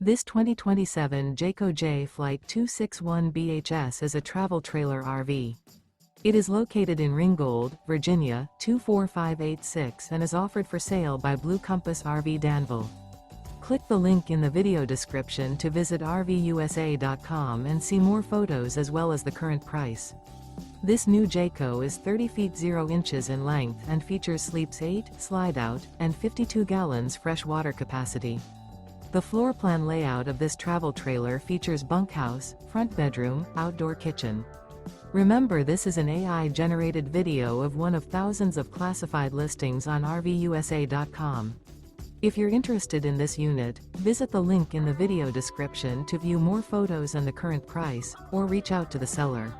This 2027 Jayco Jay Flight 261 BHS is a travel trailer RV. It is located in Ringgold, Virginia, 24586 and is offered for sale by Blue Compass RV Danville. Click the link in the video description to visit RVUSA.com and see more photos as well as the current price. This new Jayco is 30 feet 0 inches in length and features sleeps 8, slide-out, and 52 gallons fresh water capacity. The floor plan layout of this travel trailer features bunkhouse, front bedroom, outdoor kitchen. Remember, this is an AI-generated video of one of thousands of classified listings on RVUSA.com. If you're interested in this unit, visit the link in the video description to view more photos and the current price, or reach out to the seller.